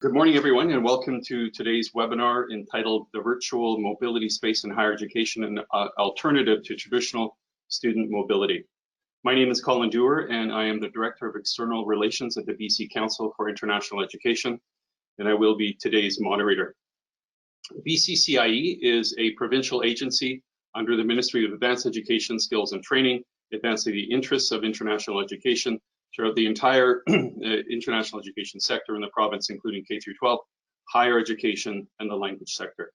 Good morning, everyone, and welcome to today's webinar entitled The Virtual Mobility Space in Higher Education, an Alternative to Traditional Student Mobility. My name is Colin Dewar, and I am the Director of External Relations at the BC Council for International Education, and I will be today's moderator. BCCIE is a provincial agency under the Ministry of Advanced Education, Skills and Training, advancing the interests of international education throughout the entire international education sector in the province, including K-12, higher education, and the language sector.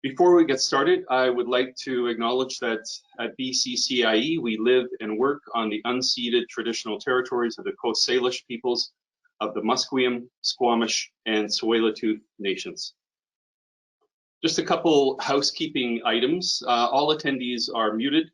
Before we get started, I would like to acknowledge that at BCCIE, we live and work on the unceded traditional territories of the Coast Salish peoples of the Musqueam, Squamish, and Tsleil-Waututh nations. Just a couple housekeeping items. All attendees are muted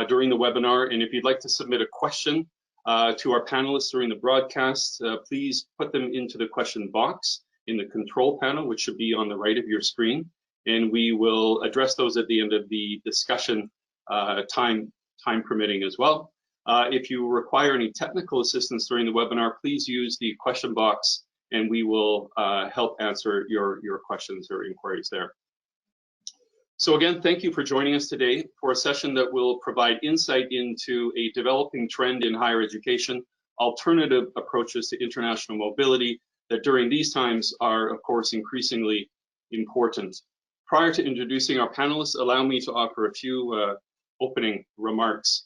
during the webinar, and if you'd like to submit a question to our panelists during the broadcast, please put them into the question box in the control panel, which should be on the right of your screen, and we will address those at the end of the discussion, time permitting as well. If you require any technical assistance during the webinar, please use the question box and we will help answer your questions or inquiries there. So again, thank you for joining us today for a session that will provide insight into a developing trend in higher education, alternative approaches to international mobility that during these times are, of course, increasingly important. Prior to introducing our panelists, allow me to offer a few opening remarks.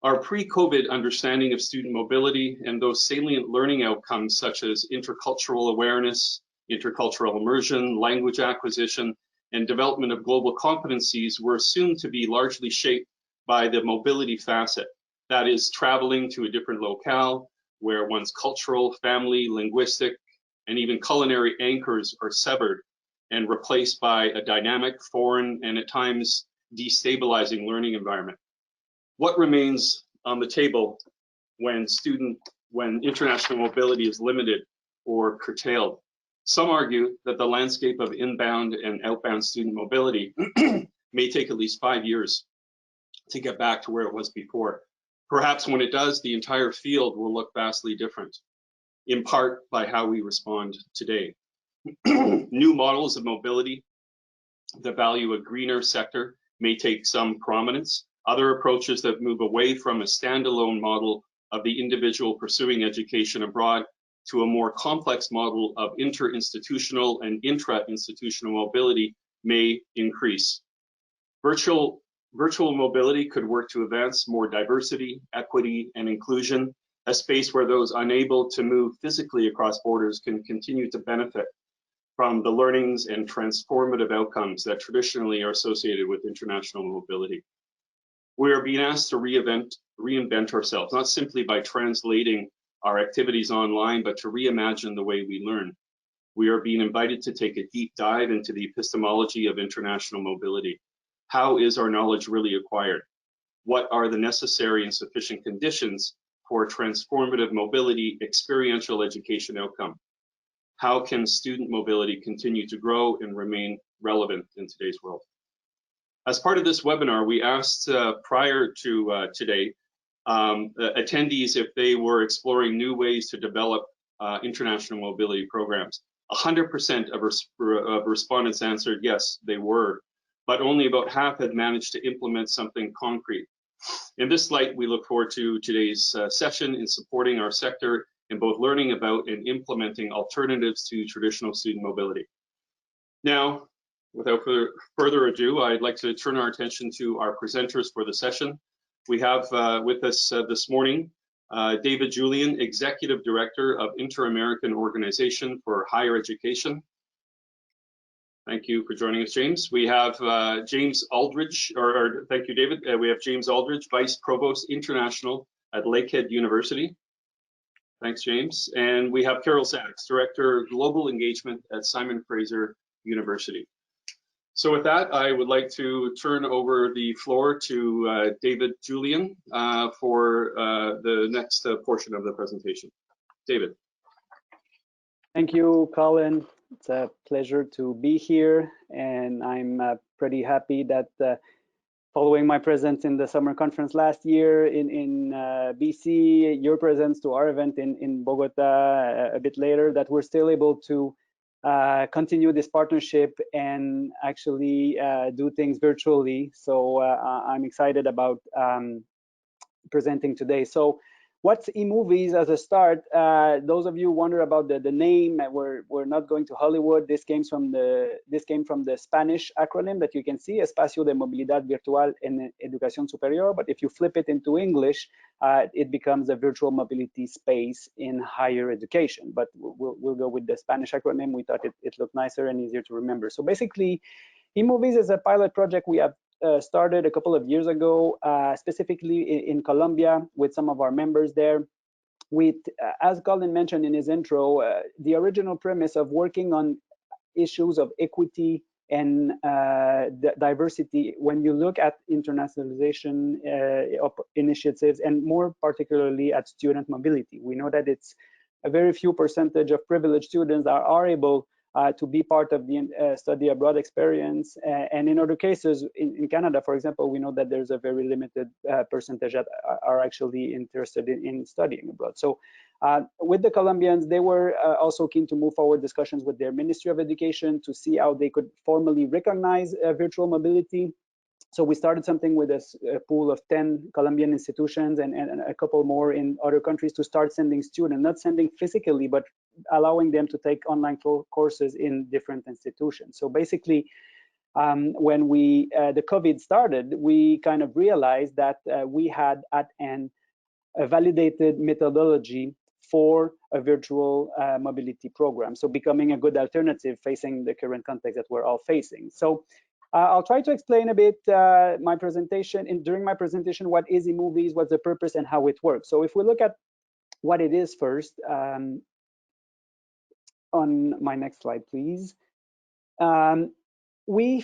Our pre-COVID understanding of student mobility and those salient learning outcomes such as intercultural awareness, intercultural immersion, language acquisition, and development of global competencies were assumed to be largely shaped by the mobility facet. That is, traveling to a different locale where one's cultural, family, linguistic, and even culinary anchors are severed and replaced by a dynamic, foreign, and at times destabilizing learning environment. What remains on the table when international mobility is limited or curtailed? Some argue that the landscape of inbound and outbound student mobility may take at least 5 years to get back to where it was before. Perhaps when it does, the entire field will look vastly different, in part by how we respond today. New models of mobility that value a greener sector may take some prominence. Other approaches that move away from a standalone model of the individual pursuing education abroad to a more complex model of inter-institutional and intra-institutional mobility may increase. Virtual mobility could work to advance more diversity, equity, and inclusion, a space where those unable to move physically across borders can continue to benefit from the learnings and transformative outcomes that traditionally are associated with international mobility. We are being asked to reinvent ourselves, not simply by translating our activities online, but to reimagine the way we learn. We are being invited to take a deep dive into the epistemology of international mobility. How is our knowledge really acquired? What are the necessary and sufficient conditions for transformative mobility experiential education outcome? How can student mobility continue to grow and remain relevant in today's world? As part of this webinar, we asked prior to today, attendees if they were exploring new ways to develop international mobility programs. 100% of respondents answered yes, they were, but only about half had managed to implement something concrete. In this light, we look forward to today's session in supporting our sector in both learning about and implementing alternatives to traditional student mobility. Now, without further ado, I'd like to turn our attention to our presenters for the session. We have with us this morning David Julian, Executive Director of Inter-American Organization for Higher Education. Thank you for joining us, James. We have James Aldridge, thank you, David. We have James Aldridge, Vice Provost International at Lakehead University. Thanks, James. And we have Carol Sachs, Director Global Engagement at Simon Fraser University. So with that, I would like to turn over the floor to David Julian for the next portion of the presentation. David. Thank you, Colin. It's a pleasure to be here, and I'm pretty happy that following my presence in the summer conference last year in BC, your presence to our event in Bogota a bit later, that we're still able to continue this partnership and actually do things virtually. So I'm excited about presenting today. So what's eMOVIES as a start? Those of you wonder about the name. We're not going to Hollywood. This came from the Spanish acronym that you can see, Espacio de Movilidad Virtual en Educación Superior. But if you flip it into English, it becomes a virtual mobility space in higher education. But we'll go with the Spanish acronym. We thought it looked nicer and easier to remember. So basically, eMOVIES is a pilot project we have started a couple of years ago, specifically in Colombia with some of our members there. With, as Colin mentioned in his intro, the original premise of working on issues of equity and diversity when you look at internationalization initiatives, and more particularly at student mobility. We know that it's a very few percentage of privileged students that are able to be part of the study abroad experience. And in other cases, in Canada, for example, we know that there's a very limited percentage that are actually interested in studying abroad. So with the Colombians, they were also keen to move forward discussions with their Ministry of Education to see how they could formally recognize virtual mobility. So we started something with a pool of 10 Colombian institutions and a couple more in other countries to start sending students, not sending physically, but allowing them to take online courses in different institutions. So basically, when the COVID started, we kind of realized that we had at hand a validated methodology for a virtual mobility program. So becoming a good alternative facing the current context that we're all facing. So I'll try to explain a bit my presentation. During my presentation, what is eMOVIES, what's the purpose, and how it works. So if we look at what it is first, on my next slide, please. We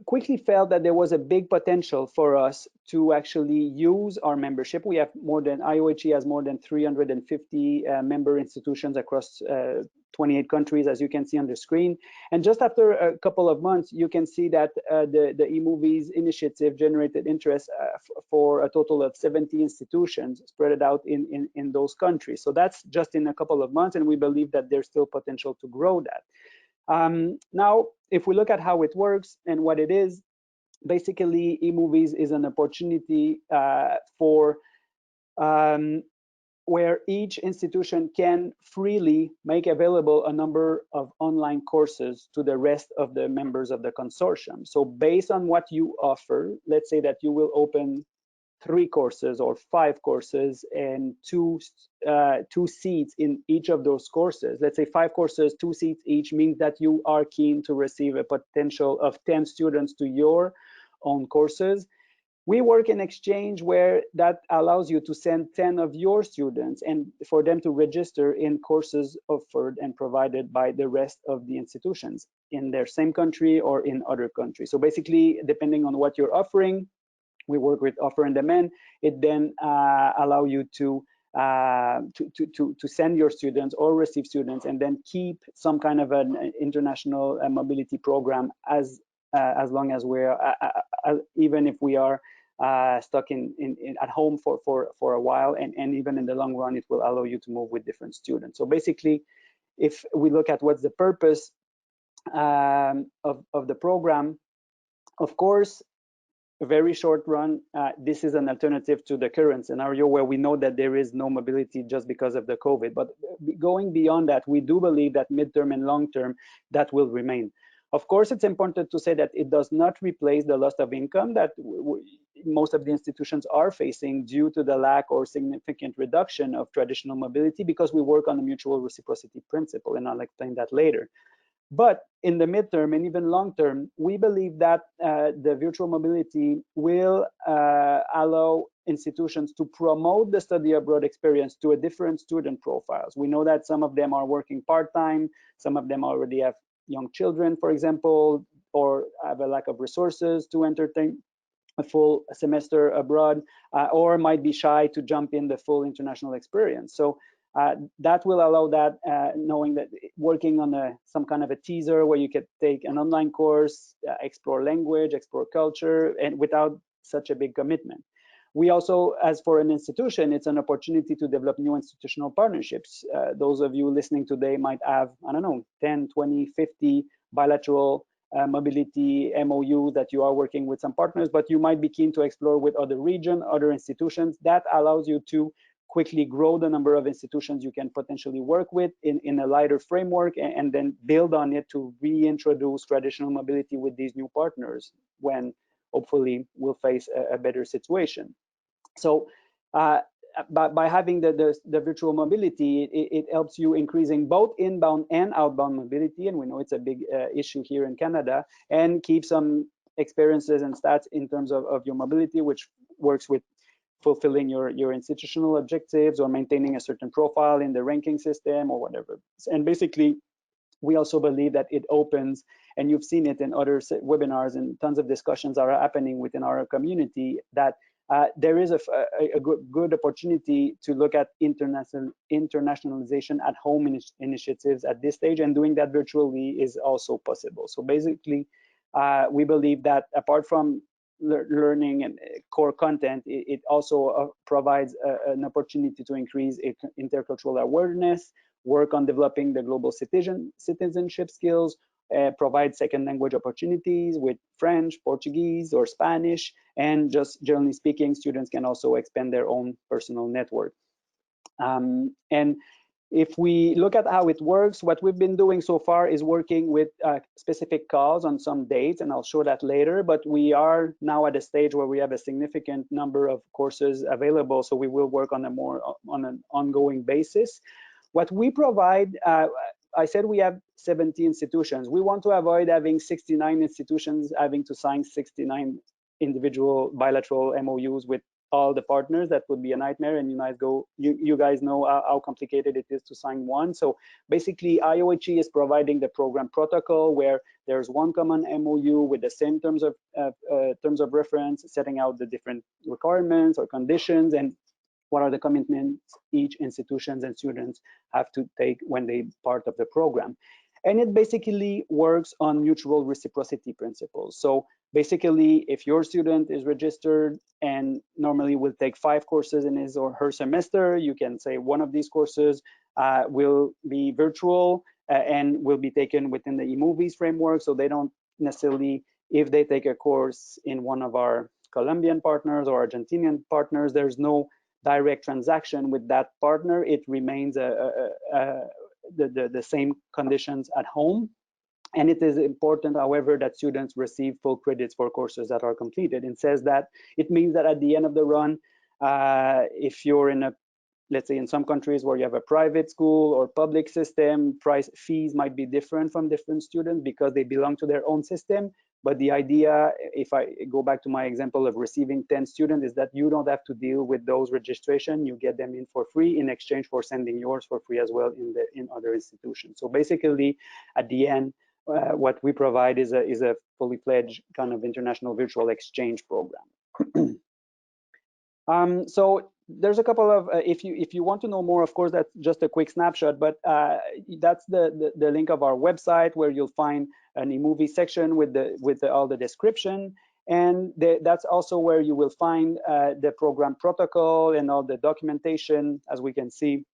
quickly felt that there was a big potential for us to actually use our membership. We have IOHE has more than 350 member institutions across 28 countries, as you can see on the screen. And just after a couple of months, you can see that the eMOVIES initiative generated interest for a total of 70 institutions spread out in those countries. So that's just in a couple of months, and we believe that there's still potential to grow that. Now, if we look at how it works and what it is, basically eMOVIES is an opportunity for where each institution can freely make available a number of online courses to the rest of the members of the consortium. So based on what you offer, let's say that you will open 3 courses or 5 courses and two seats in each of those courses. Let's say 5 courses, 2 seats each, means that you are keen to receive a potential of 10 students to your own courses. We work in exchange where that allows you to send 10 of your students and for them to register in courses offered and provided by the rest of the institutions in their same country or in other countries. So basically, depending on what you're offering, we work with offer and demand. It then allow you to send your students or receive students and then keep some kind of an international mobility program as long as we're even if we are stuck at home for a while, and even in the long run, it will allow you to move with different students. So basically, if we look at what's the purpose of the program, of course, a very short run, this is an alternative to the current scenario where we know that there is no mobility just because of the COVID. But going beyond that, we do believe that midterm and long term, that will remain. Of course, it's important to say that it does not replace the loss of income that most of the institutions are facing due to the lack or significant reduction of traditional mobility, because we work on a mutual reciprocity principle, and I'll explain that later. But in the midterm and even long term, we believe that the virtual mobility will allow institutions to promote the study abroad experience to a different student profiles. We know that some of them are working part-time, some of them already have young children, for example, or have a lack of resources to entertain a full semester abroad, or might be shy to jump in the full international experience. So that will allow that, knowing that working on some kind of a teaser where you could take an online course, explore language, explore culture, and without such a big commitment. We also, as for an institution, it's an opportunity to develop new institutional partnerships. Those of you listening today might have, I don't know, 10, 20, 50 bilateral mobility MOU that you are working with some partners, but you might be keen to explore with other regions, other institutions. That allows you to quickly grow the number of institutions you can potentially work with in a lighter framework, and then build on it to reintroduce traditional mobility with these new partners when hopefully we'll face a better situation. So by having the virtual mobility, it helps you increasing both inbound and outbound mobility, and we know it's a big issue here in Canada, and keep some experiences and stats in terms of your mobility, which works with fulfilling your institutional objectives or maintaining a certain profile in the ranking system or whatever. And basically, we also believe that it opens, and you've seen it in other webinars, and tons of discussions are happening within our community, that there is a good opportunity to look at internationalization at home initiatives at this stage, and doing that virtually is also possible. So basically, we believe that apart from learning and core content, it also provides an opportunity to increase intercultural awareness, work on developing the global citizenship skills, provide second language opportunities with French, Portuguese, or Spanish, and just generally speaking, students can also expand their own personal network. And if we look at how it works, what we've been doing so far is working with specific calls on some dates, and I'll show that later, but we are now at a stage where we have a significant number of courses available, so we will work on an ongoing basis. What we provide, I said we have 70 institutions. We want to avoid having 69 institutions having to sign 69 individual bilateral MOUs with all the partners. That would be a nightmare, and you guys know how complicated it is to sign one. So basically, IOHE is providing the program protocol, where there's one common MOU with the same terms of reference, setting out the different requirements or conditions, and what are the commitments each institutions and students have to take when they part of the program. And it basically works on mutual reciprocity principles. So basically, if your student is registered and normally will take 5 courses in his or her semester, you can say one of these courses will be virtual and will be taken within the eMOVIES framework. So they don't necessarily, if they take a course in one of our Colombian partners or Argentinian partners, there's no direct transaction with that partner. It remains the same conditions at home. And it is important, however, that students receive full credits for courses that are completed. It says that it means that at the end of the run, if you're in let's say in some countries where you have a private school or public system, fees might be different from different students because they belong to their own system. But the idea, if I go back to my example of receiving 10 students, is that you don't have to deal with those registration. You get them in for free in exchange for sending yours for free as well in other institutions. So basically, at the end, what we provide is a fully fledged kind of international virtual exchange program. So there's a couple of, if you want to know more, of course, that's just a quick snapshot, but that's the link of our website, where you'll find an eMOVIE section with all the description. And that's also where you will find the program protocol and all the documentation, as we can see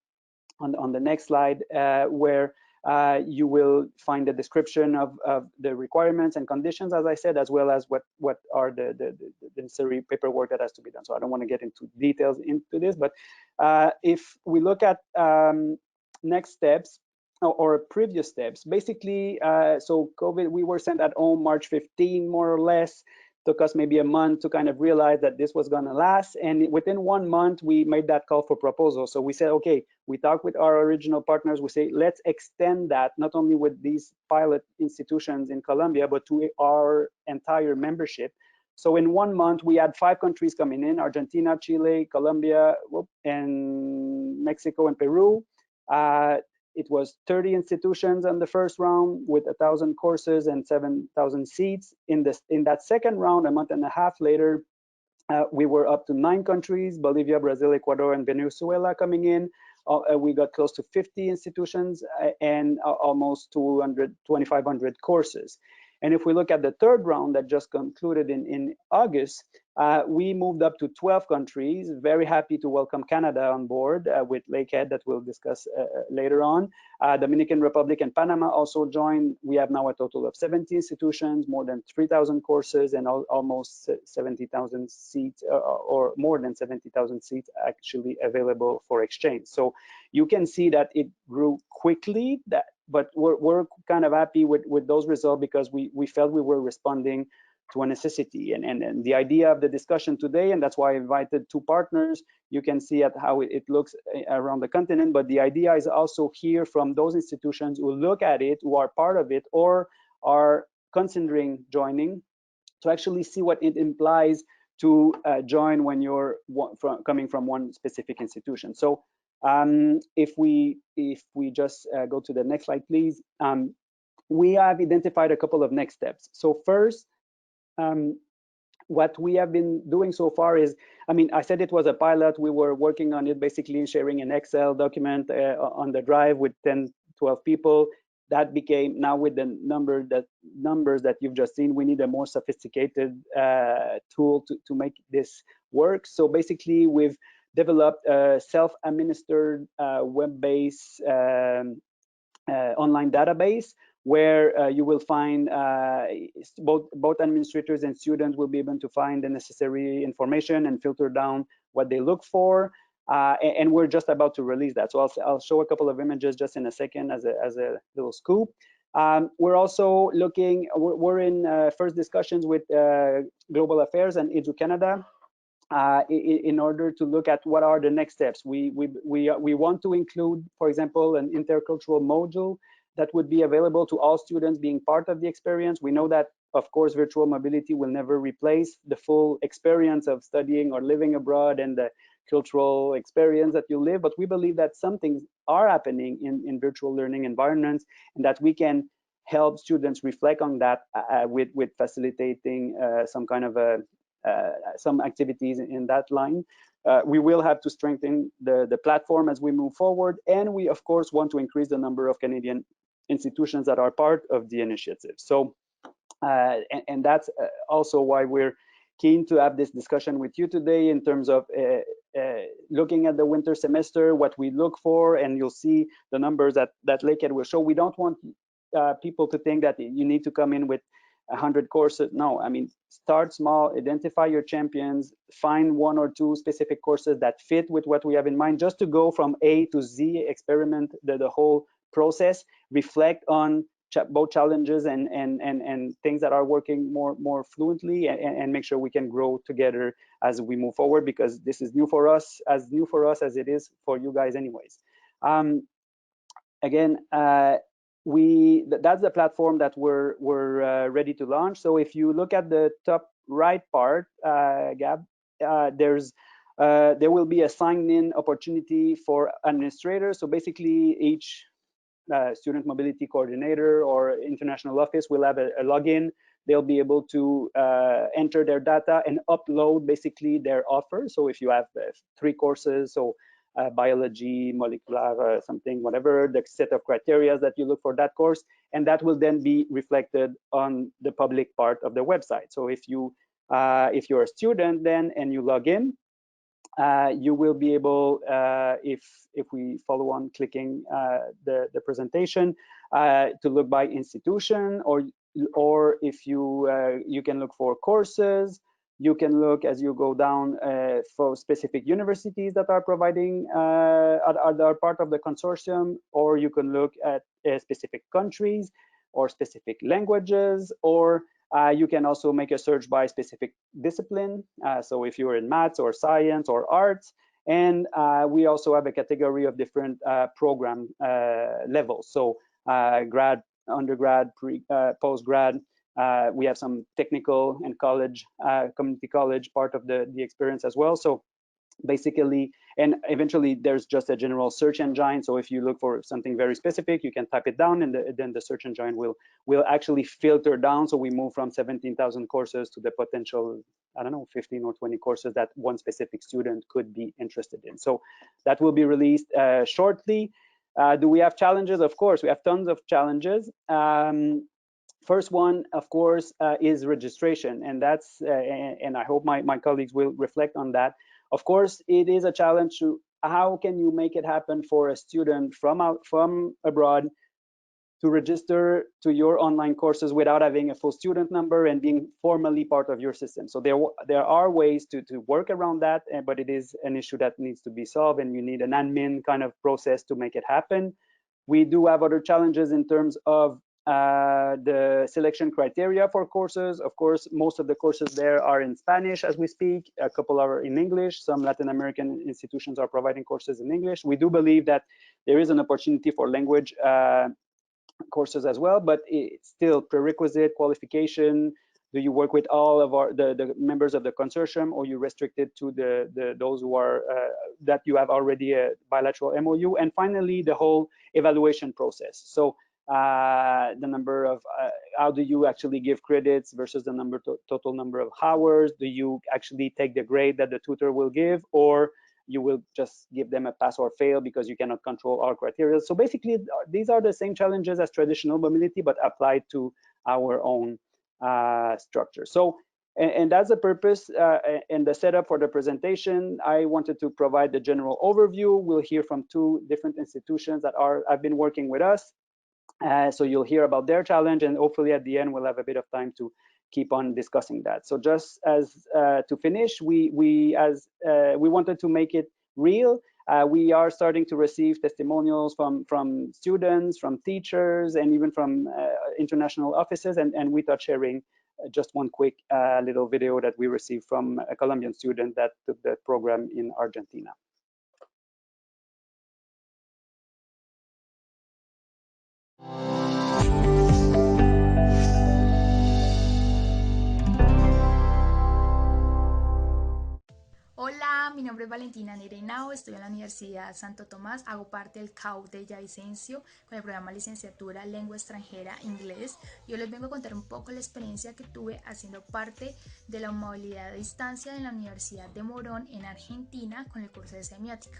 on the next slide, where you will find the description of the requirements and conditions, as I said, as well as what are the necessary paperwork that has to be done. So I don't want to get into details into this, but if we look at next steps or previous steps, basically, so COVID, we were sent at home March 15, more or less. Took us maybe a month to kind of realize that this was going to last, and within 1 month we made that call for proposal. So we said, okay, we talked with our original partners, we say, let's extend that not only with these pilot institutions in Colombia, but to our entire membership. So in 1 month we had 5 countries coming in: Argentina, Chile, Colombia, and Mexico and Peru. It was 30 institutions in the first round with 1,000 courses and 7,000 seats. In that second round, a month and a half later, we were up to 9 countries: Bolivia, Brazil, Ecuador, and Venezuela coming in. We got close to 50 institutions and almost 2,500 courses. And if we look at the third round that just concluded in August, we moved up to 12 countries. Very happy to welcome Canada on board with Lakehead that we'll discuss later on. Dominican Republic and Panama also joined. We have now a total of 70 institutions, more than 3,000 courses, and almost 70,000 seats, or more than 70,000 seats actually available for exchange. So you can see that it grew quickly, but we're kind of happy with those results because we felt we were responding to a necessity. And the idea of the discussion today, and that's why I invited two partners, you can see at how it looks around the continent, but the idea is also hear from those institutions who look at it, who are part of it, or are considering joining, to actually see what it implies to join when you're coming from one specific institution. So if we just go to the next slide, please. We have identified a couple of next steps. So first, what we have been doing so far is, I mean, I said it was a pilot. We were working on it, basically sharing an Excel document on the drive with 10, 12 people. That became, now with the numbers that you've just seen, we need a more sophisticated tool to make this work. So basically, we've developed a self-administered web-based online database where you will find both administrators and students will be able to find the necessary information and filter down what they look for. And we're just about to release that. So I'll show a couple of images just in a second as a little scoop. We're also looking, we're in first discussions with Global Affairs and Edu-Canada in order to look at what are the next steps. We want to include, for example, an intercultural module that would be available to all students being part of the experience. We know that, of course, virtual mobility will never replace the full experience of studying or living abroad and the cultural experience that you live, but we believe that some things are happening in virtual learning environments, and that we can help students reflect on that with facilitating some kind of some activities in that line. We will have to strengthen the platform as we move forward, and we of course want to increase the number of Canadian institutions that are part of the initiative. So and that's also why we're keen to have this discussion with you today in terms of looking at the winter semester, what we look for, and you'll see the numbers that Lakehead will show. We don't want people to think that you need to come in with 100 courses. No, I mean, start small, identify your champions, find one or two specific courses that fit with what we have in mind, just to go from A to Z, experiment the whole process, reflect on both challenges and things that are working more fluently, and make sure we can grow together as we move forward, because this is new for us as it is for you guys anyways. Again, that's the platform that we're ready to launch. So if you look at the top right part, Gab, there will be a sign-in opportunity for administrators. So basically, each student mobility coordinator or international office will have a login. They'll be able to enter their data and upload basically their offer. So if you have 3 courses, so biology, molecular, something, whatever, the set of criteria that you look for that course, and that will then be reflected on the public part of the website. So if you're a student then and you log in, you will be able, if we follow on clicking the presentation, to look by institution, or if you can look for courses. You can look as you go down for specific universities that are providing, are part of the consortium, or you can look at specific countries or specific languages, or you can also make a search by specific discipline. So if you're in maths or science or arts, and we also have a category of different program levels. So grad, undergrad, postgrad. We have some technical and college, community college part of the experience as well. So basically, and eventually there's just a general search engine. So if you look for something very specific, you can type it down, and then the search engine will actually filter down. So we move from 17,000 courses to the potential, I don't know, 15 or 20 courses that one specific student could be interested in. So that will be released shortly. Do we have challenges? Of course, we have tons of challenges. First one, of course, is registration, and that's and I hope my colleagues will reflect on that. Of course, it is a challenge to how can you make it happen for a student from abroad to register to your online courses without having a full student number and being formally part of your system. So there are ways to work around that, but it is an issue that needs to be solved, and you need an admin kind of process to make it happen. We do have other challenges in terms of the selection criteria for courses. Of course, most of the courses there are in Spanish as we speak. A couple are in English. Some Latin American institutions are providing courses in English. We do believe that there is an opportunity for language courses as well, but it's still prerequisite qualification. Do you work with all of the members of the consortium, or you restricted to those who are that you have already a bilateral MOU? And finally, the whole evaluation process. So the number of how do you actually give credits versus the total number of hours? Do you actually take the grade that the tutor will give, or you will just give them a pass or fail because you cannot control all criteria? So basically, these are the same challenges as traditional mobility, but applied to our own structure. So, and that's the purpose and the setup for the presentation. I wanted to provide the general overview. We'll hear from two different institutions that have been working with us. So you'll hear about their challenge, and hopefully at the end we'll have a bit of time to keep on discussing that. So just as to finish, we wanted to make it real. We are starting to receive testimonials from students, from teachers, and even from international offices, and we thought sharing just one quick little video that we received from a Colombian student that took the program in Argentina. Hola, mi nombre es Valentina Neirenao, estoy en la Universidad Santo Tomás, hago parte del CAU de Villavicencio con el programa Licenciatura Lengua Extranjera Inglés. Yo les vengo a contar un poco la experiencia que tuve haciendo parte de la movilidad a distancia en la Universidad de Morón en Argentina con el curso de semiótica.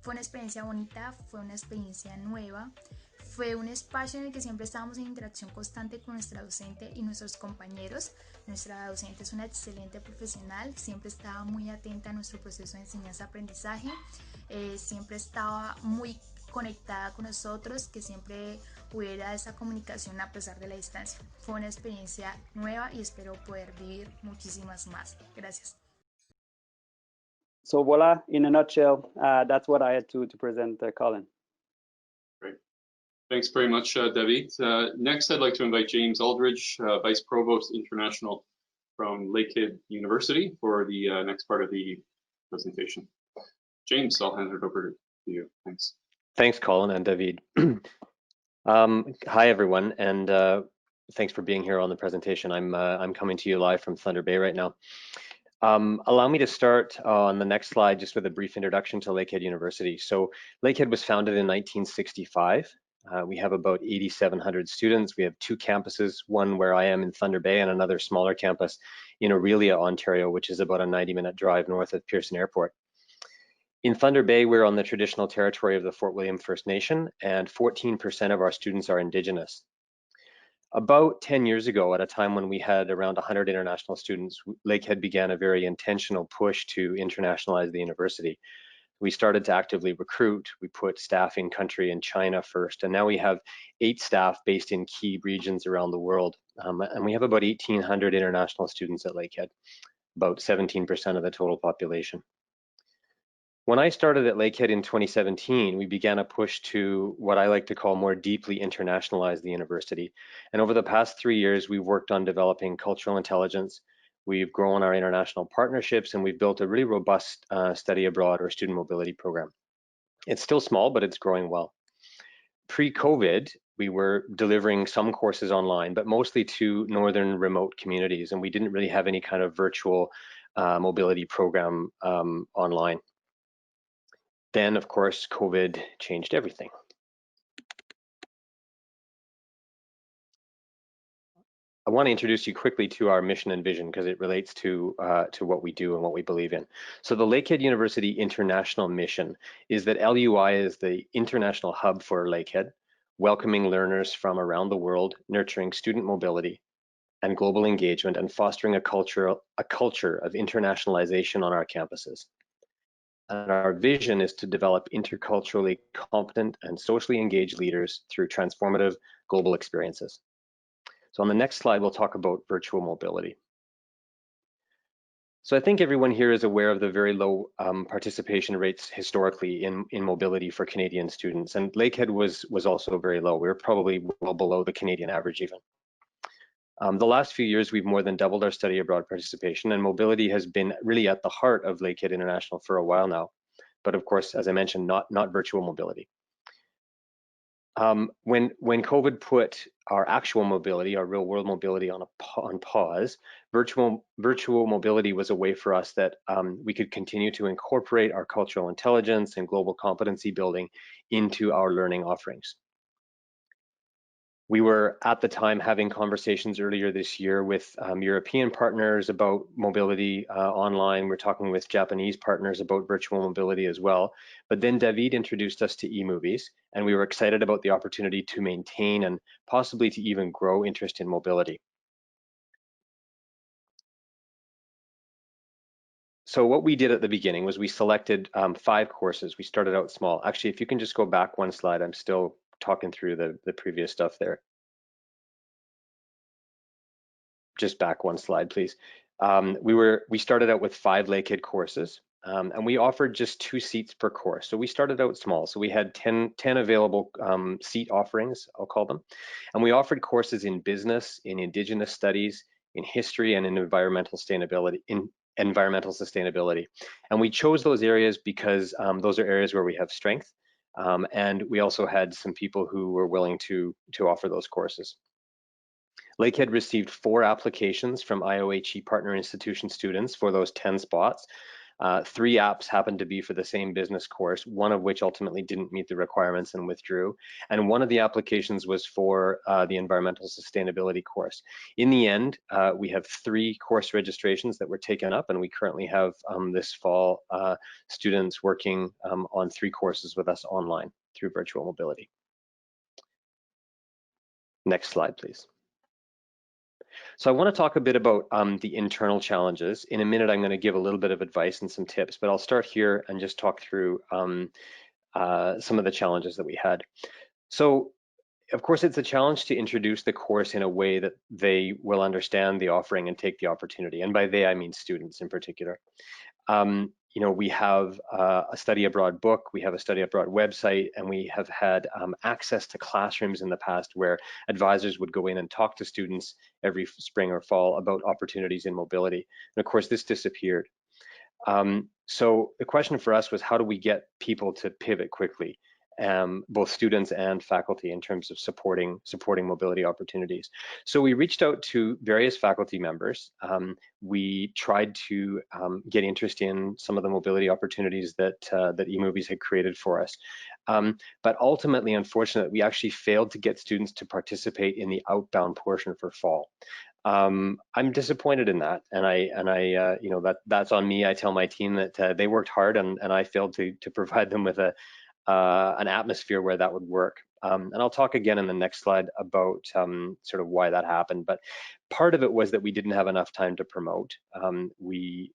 Fue una experiencia bonita, fue una experiencia nueva. Fue un espacio en el que siempre estábamos en interacción constante con nuestra docente y nuestros compañeros. Nuestra docente es una excelente profesional, siempre estaba muy atenta a nuestro proceso de enseñanza-aprendizaje, siempre estaba muy conectada con nosotros, que siempre hubiera esa comunicación a pesar de la distancia. Fue una experiencia nueva y espero poder vivir muchísimas más. Gracias. So voila, in a nutshell, that's what I had to present, Colin. Great. Thanks very much, David. Next, I'd like to invite James Aldridge, Vice Provost International from Lakehead University, for the next part of the presentation. James, I'll hand it over to you. Thanks. Thanks, Colin and David. Hi, everyone, and thanks for being here on the presentation. I'm coming to you live from Thunder Bay right now. Allow me to start on the next slide just with a brief introduction to Lakehead University. So Lakehead was founded in 1965. We have about 8,700 students. We have two campuses, one where I am in Thunder Bay and another smaller campus in Orillia, Ontario, which is about a 90-minute drive north of Pearson Airport. In Thunder Bay, we're on the traditional territory of the Fort William First Nation, and 14% of our students are Indigenous. About 10 years ago, at a time when we had around 100 international students, Lakehead began a very intentional push to internationalize the university. We started to actively recruit. We put staff in country in China first, and now we have 8 staff based in key regions around the world. And we have about 1,800 international students at Lakehead, about 17% of the total population. When I started at Lakehead in 2017, we began a push to what I like to call more deeply internationalize the university. And over the past 3 years, we've worked on developing cultural intelligence. We've grown our international partnerships, and we've built a really robust study abroad or student mobility program. It's still small, but it's growing well. Pre-COVID, we were delivering some courses online, but mostly to northern remote communities, and we didn't really have any kind of virtual mobility program online. Then, of course, COVID changed everything. I want to introduce you quickly to our mission and vision because it relates to what we do and what we believe in. So the Lakehead University International mission is that LUI is the international hub for Lakehead. welcoming learners from around the world, nurturing student mobility and global engagement, and fostering a culture of internationalization on our campuses. And our vision is to develop interculturally competent and socially engaged leaders through transformative global experiences. So on the next slide, we'll talk about virtual mobility. So I think everyone here is aware of the very low participation rates historically in mobility for Canadian students, and Lakehead was also very low. We were probably well below the Canadian average even. The last few years, we've more than doubled our study abroad participation, and mobility has been really at the heart of Lakehead International for a while now. But of course, as I mentioned, not virtual mobility. When COVID put our actual mobility, our real world mobility on pause, virtual mobility was a way for us that we could continue to incorporate our cultural intelligence and global competency building into our learning offerings. We were at the time having conversations earlier this year with European partners about mobility online. We're talking with Japanese partners about virtual mobility as well. But then David introduced us to eMOVIES, and we were excited about the opportunity to maintain and possibly to even grow interest in mobility. So what we did at the beginning was we selected 5 courses. We started out small. Actually, if you can just go back one slide, I'm still talking through the previous stuff there. Just back one slide, please. We started out with 5 Lakehead courses, and we offered just 2 seats per course. So we started out small. So we had 10 available seat offerings, I'll call them. And we offered courses in business, in Indigenous studies, in history, and in environmental sustainability. And we chose those areas because those are areas where we have strength. And we also had some people who were willing to offer those courses. Lakehead received 4 applications from IOHE partner institution students for those 10 spots. 3 apps happened to be for the same business course, one of which ultimately didn't meet the requirements and withdrew. And one of the applications was for the environmental sustainability course. In the end, we have 3 course registrations that were taken up, and we currently have this fall students working on 3 courses with us online through virtual mobility. Next slide, please. So I want to talk a bit about the internal challenges. In a minute, I'm going to give a little bit of advice and some tips, but I'll start here and just talk through some of the challenges that we had. So, of course, it's a challenge to introduce the course in a way that they will understand the offering and take the opportunity. And by they, I mean students in particular. You know, we have a study abroad book, we have a study abroad website, and we have had access to classrooms in the past where advisors would go in and talk to students every spring or fall about opportunities in mobility. And of course, this disappeared. So the question for us was, how do we get people to pivot quickly? Both students and faculty in terms of supporting mobility opportunities. So we reached out to various faculty members. We tried to get interest in some of the mobility opportunities that eMOVIES had created for us. But ultimately, unfortunately, we actually failed to get students to participate in the outbound portion for fall. I'm disappointed in that, and I you know, that's on me. I tell my team that they worked hard, and I failed to provide them with an atmosphere where that would work. And I'll talk again in the next slide about sort of why that happened. But part of it was that we didn't have enough time to promote. We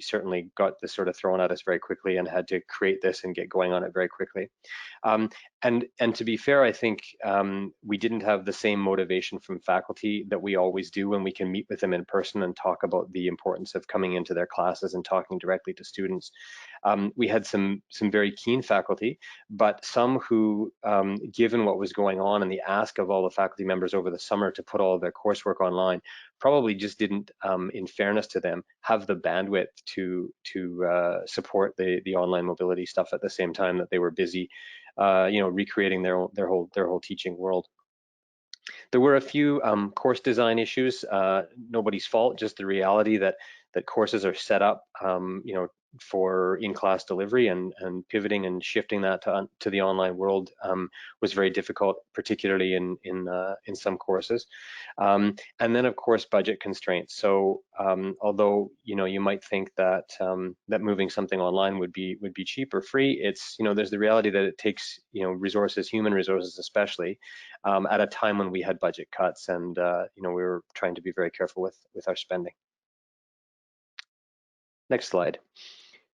certainly got this sort of thrown at us very quickly and had to create this and get going on it very quickly. And to be fair, I think we didn't have the same motivation from faculty that we always do when we can meet with them in person and talk about the importance of coming into their classes and talking directly to students. We had some very keen faculty, but some who, given what was going on and the ask of all the faculty members over the summer to put all of their coursework online, probably just didn't, in fairness to them, have the bandwidth to support the online mobility stuff at the same time that they were busy, you know, recreating their whole teaching world. There were a few course design issues, nobody's fault, just the reality that courses are set up, you know, for in-class delivery, and pivoting and shifting that to the online world was very difficult, particularly in some courses. And then of course budget constraints. So although you might think that that moving something online would be cheap or free, it's there's the reality that it takes resources, human resources especially, at a time when we had budget cuts, and we were trying to be very careful with our spending. Next slide.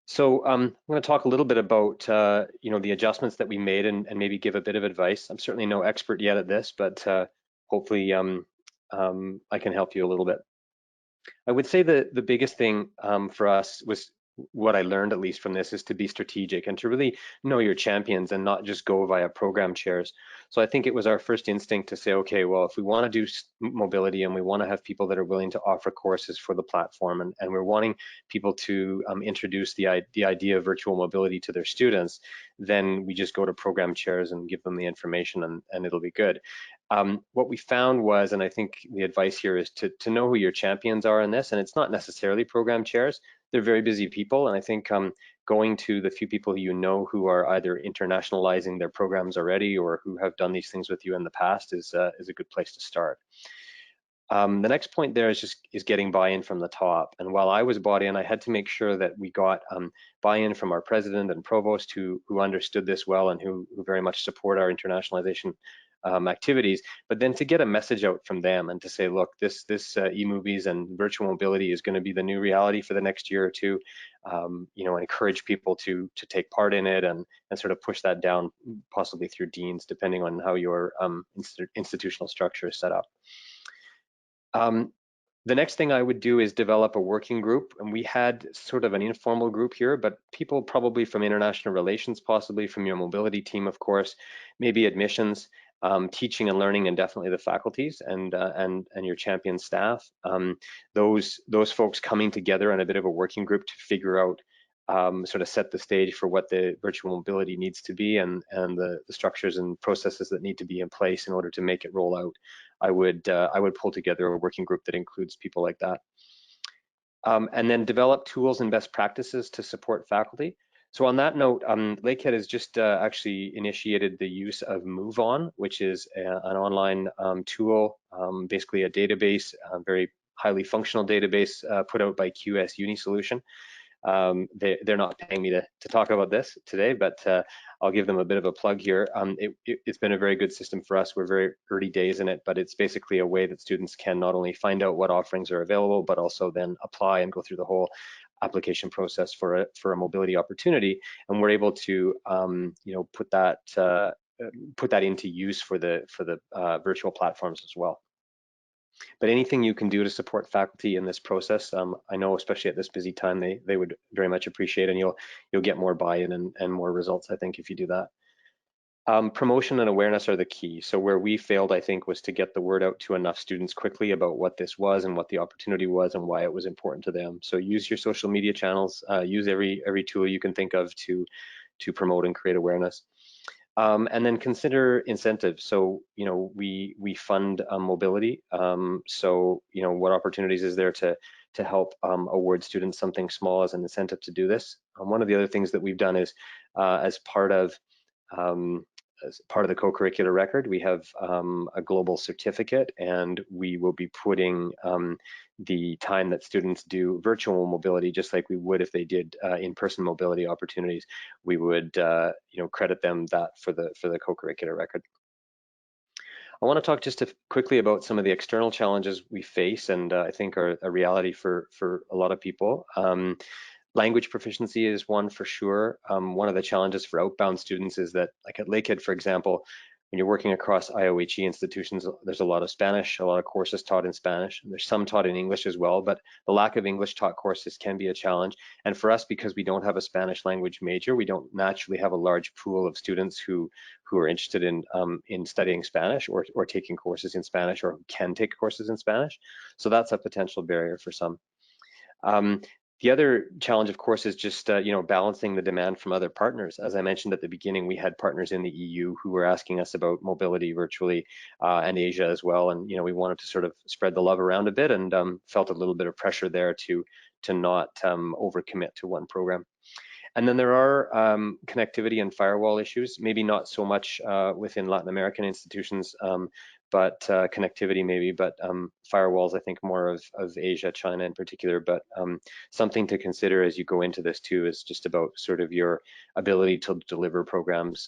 So I'm going to talk a little bit about the adjustments that we made, and maybe give a bit of advice. I'm certainly no expert yet at this, but hopefully I can help you a little bit. I would say that the biggest thing for us was, what I learned at least from this, is to be strategic and to really know your champions and not just go via program chairs. So I think it was our first instinct to say, okay, well, if we want to do mobility and we want to have people that are willing to offer courses for the platform, and we're wanting people to introduce the idea of virtual mobility to their students, then we just go to program chairs and give them the information, and it'll be good. What we found was, and I think the advice here is to know who your champions are in this, and it's not necessarily program chairs. They're very busy people, and I think going to the few people who are either internationalizing their programs already or who have done these things with you in the past is a good place to start. The next point there is getting buy-in from the top. And while I was bought in, I had to make sure that we got buy-in from our president and provost who understood this well and who very much support our internationalization activities, but then to get a message out from them and to say, look, this eMOVIES and virtual mobility is going to be the new reality for the next year or two, and encourage people to take part in it, and sort of push that down, possibly through deans, depending on how your institutional structure is set up. The next thing I would do is develop a working group, and we had sort of an informal group here, but people probably from international relations, possibly from your mobility team, of course, maybe admissions, teaching and learning, and definitely the faculties and your champion staff. Those folks coming together in a bit of a working group to figure out, sort of set the stage for what the virtual mobility needs to be, and the structures and processes that need to be in place in order to make it roll out. I would pull together a working group that includes people like that. And then develop tools and best practices to support faculty. So on that note, Lakehead has just actually initiated the use of MoveOn, which is an online tool, basically a database, a very highly functional database put out by QS Uni Solution. They're not paying me to talk about this today, but I'll give them a bit of a plug here. It's been a very good system for us. We're very early days in it, but it's basically a way that students can not only find out what offerings are available, but also then apply and go through the whole application process for a mobility opportunity. And we're able to put that into use for the virtual platforms as well. But anything you can do to support faculty in this process, I know especially at this busy time, they would very much appreciate, and you'll get more buy-in and more results, I think, if you do that. Promotion and awareness are the key. So where we failed, I think, was to get the word out to enough students quickly about what this was and what the opportunity was and why it was important to them. So use your social media channels, use every tool you can think of to promote and create awareness. And then consider incentives. So, we fund mobility. So, what opportunities is there to help award students something small as an incentive to do this? One of the other things that we've done is, as part of the co-curricular record, we have a global certificate, and we will be putting the time that students do virtual mobility, just like we would if they did in-person mobility opportunities. We would credit them that for the co-curricular record. I want to talk just quickly about some of the external challenges we face, and I think are a reality for a lot of people. Language proficiency is one for sure. One of the challenges for outbound students is that, like at Lakehead, for example, when you're working across IOHE institutions, there's a lot of Spanish, a lot of courses taught in Spanish. There's some taught in English as well, but the lack of English taught courses can be a challenge. And for us, because we don't have a Spanish language major, we don't naturally have a large pool of students who are interested in studying Spanish or taking courses in Spanish, or who can take courses in Spanish. So that's a potential barrier for some. The other challenge, of course, is just balancing the demand from other partners. As I mentioned at the beginning, we had partners in the EU who were asking us about mobility virtually, and Asia as well. And we wanted to sort of spread the love around a bit, and felt a little bit of pressure there to not overcommit to one program. And then there are connectivity and firewall issues, maybe not so much within Latin American institutions, but connectivity maybe, but firewalls, I think more of Asia, China in particular. But something to consider as you go into this too is just about sort of your ability to deliver programs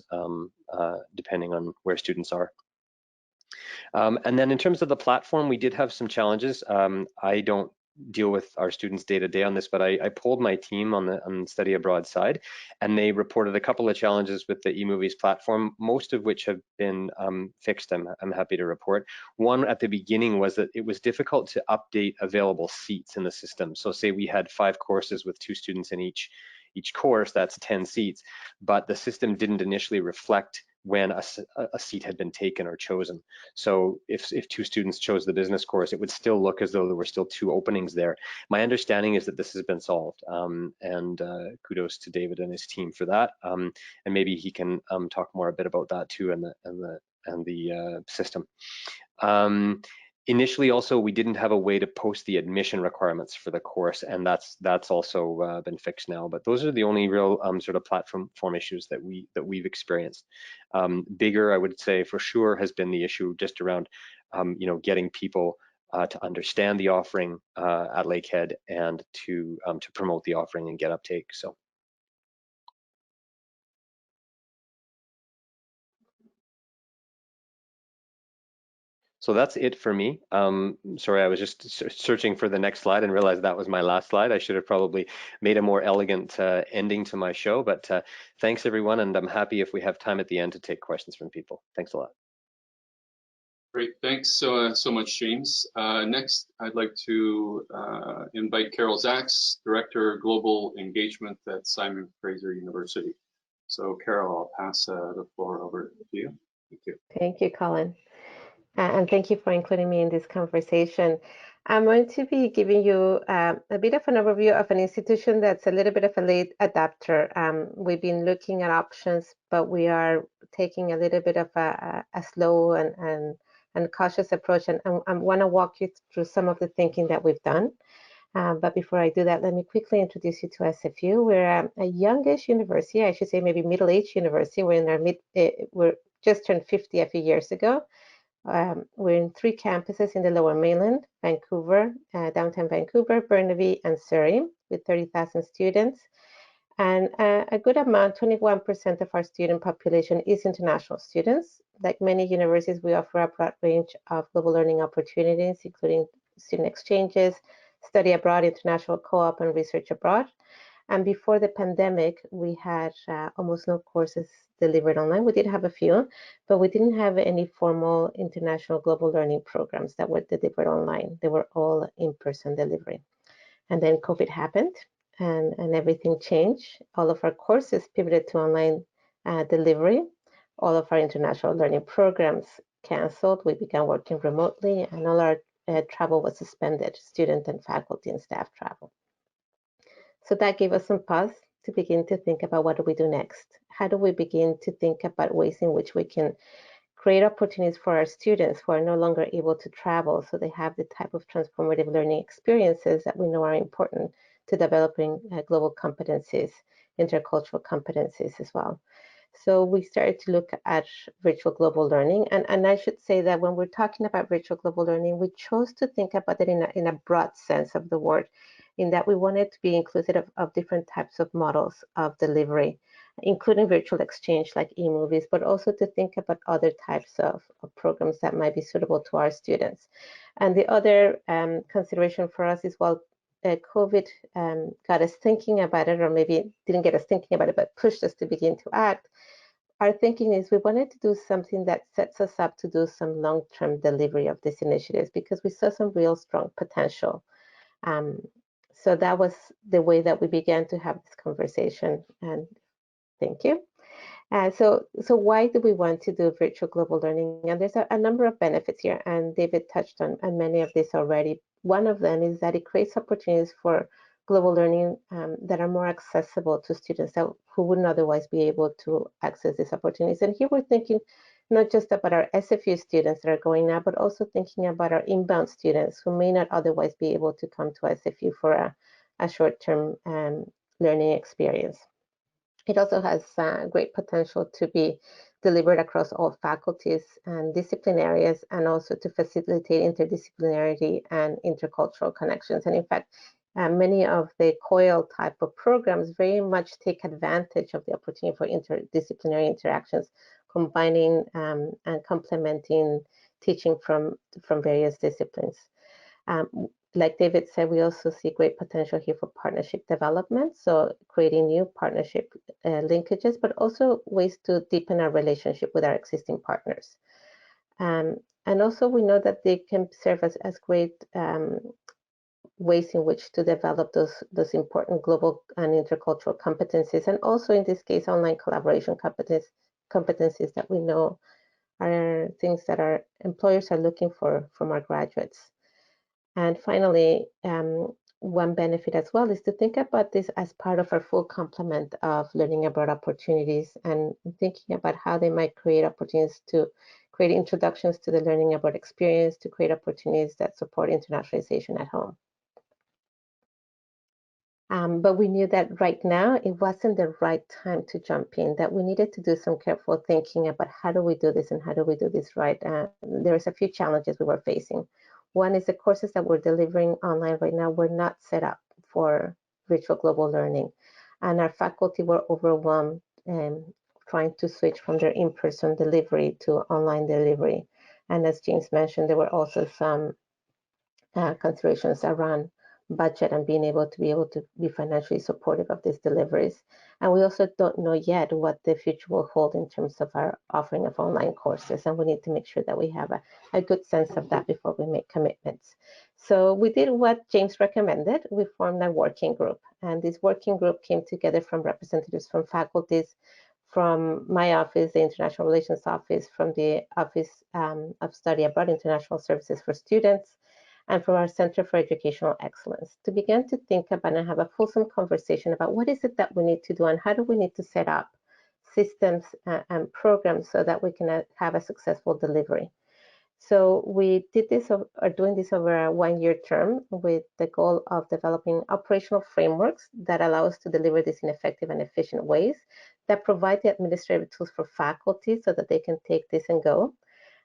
depending on where students are. And then in terms of the platform, we did have some challenges. I don't deal with our students day to day on this, but I polled my team on the study abroad side, and they reported a couple of challenges with the eMOVIES platform, most of which have been fixed, I'm happy to report. One at the beginning was that it was difficult to update available seats in the system. So say we had 5 courses with 2 students in each course, that's 10 seats, but the system didn't initially reflect when a seat had been taken or chosen. So if 2 students chose the business course, it would still look as though there were still 2 openings there. My understanding is that this has been solved, and kudos to David and his team for that. And maybe he can talk more a bit about that too, and the system. Initially, also, we didn't have a way to post the admission requirements for the course, and that's also been fixed now. But those are the only real sort of platform issues that we've experienced. Bigger, I would say, for sure, has been the issue just around getting people to understand the offering at Lakehead and to promote the offering and get uptake. So that's it for me. Sorry, I was just searching for the next slide and realized that was my last slide. I should have probably made a more elegant ending to my show, but thanks everyone, and I'm happy if we have time at the end to take questions from people. Thanks a lot. Great, thanks so much, James. Next, I'd like to invite Carol Zaks, Director of Global Engagement at Simon Fraser University. So Carol, I'll pass the floor over to you. Thank you. Thank you, Colin. And thank you for including me in this conversation. I'm going to be giving you a bit of an overview of an institution that's a little bit of a late adapter. We've been looking at options, but we are taking a little bit of a slow and cautious approach. And I want to walk you through some of the thinking that we've done. But before I do that, let me quickly introduce you to SFU. We're a youngish university, I should say maybe middle-aged university. We're in our we're just turned 50 a few years ago. We're in 3 campuses in the Lower Mainland, Vancouver, downtown Vancouver, Burnaby, and Surrey, with 30,000 students. And a good amount, 21% of our student population is international students. Like many universities, we offer a broad range of global learning opportunities, including student exchanges, study abroad, international co-op, and research abroad. And before the pandemic, we had almost no courses delivered online. We did have a few, but we didn't have any formal international global learning programs that were delivered online. They were all in-person delivery. And then COVID happened and everything changed. All of our courses pivoted to online delivery. All of our international learning programs canceled. We began working remotely, and all our travel was suspended, student and faculty and staff travel. So that gave us some pause to begin to think about what do we do next? How do we begin to think about ways in which we can create opportunities for our students who are no longer able to travel, so they have the type of transformative learning experiences that we know are important to developing global competencies, intercultural competencies as well. So we started to look at virtual global learning. And I should say that when we're talking about virtual global learning, we chose to think about it in a broad sense of the word, in that we wanted to be inclusive of different types of models of delivery, including virtual exchange like eMOVIES, but also to think about other types of programs that might be suitable to our students. And the other consideration for us is, well, COVID got us thinking about it, or maybe didn't get us thinking about it, but pushed us to begin to act. Our thinking is we wanted to do something that sets us up to do some long-term delivery of these initiatives, because we saw some real strong potential. So that was the way that we began to have this conversation, and thank you. So why do we want to do virtual global learning? And there's a number of benefits here, and David touched on many of these already. One of them is that it creates opportunities for global learning that are more accessible to students who wouldn't otherwise be able to access these opportunities. And here we're thinking not just about our SFU students that are going now, but also thinking about our inbound students who may not otherwise be able to come to SFU for a short-term learning experience. It also has great potential to be delivered across all faculties and discipline areas, and also to facilitate interdisciplinarity and intercultural connections. And in fact, many of the COIL type of programs very much take advantage of the opportunity for interdisciplinary interactions, combining and complementing teaching from various disciplines. Like David said, we also see great potential here for partnership development, so creating new partnership linkages, but also ways to deepen our relationship with our existing partners. And also we know that they can serve as great ways in which to develop those important global and intercultural competencies, and also in this case online collaboration competencies that we know are things that our employers are looking for from our graduates. And finally, one benefit as well is to think about this as part of our full complement of learning abroad opportunities, and thinking about how they might create opportunities to create introductions to the learning abroad experience, to create opportunities that support internationalization at home. But we knew that right now it wasn't the right time to jump in, that we needed to do some careful thinking about how do we do this and how do we do this right. There's a few challenges we were facing. One is the courses that we're delivering online right now were not set up for virtual global learning. And our faculty were overwhelmed trying to switch from their in-person delivery to online delivery. And as James mentioned, there were also some considerations around budget and being able to be financially supportive of these deliveries. And we also don't know yet what the future will hold in terms of our offering of online courses, and we need to make sure that we have a good sense of that before we make commitments. So we did what James recommended. We formed a working group, and this working group came together from representatives from faculties, from my office, the International Relations Office, from the Office of Study Abroad International Services for Students, and from our Center for Educational Excellence, to begin to think about and have a fulsome conversation about what is it that we need to do and how do we need to set up systems and programs so that we can have a successful delivery. So we did this, or doing this over a one-year term, with the goal of developing operational frameworks that allow us to deliver this in effective and efficient ways, that provide the administrative tools for faculty so that they can take this and go.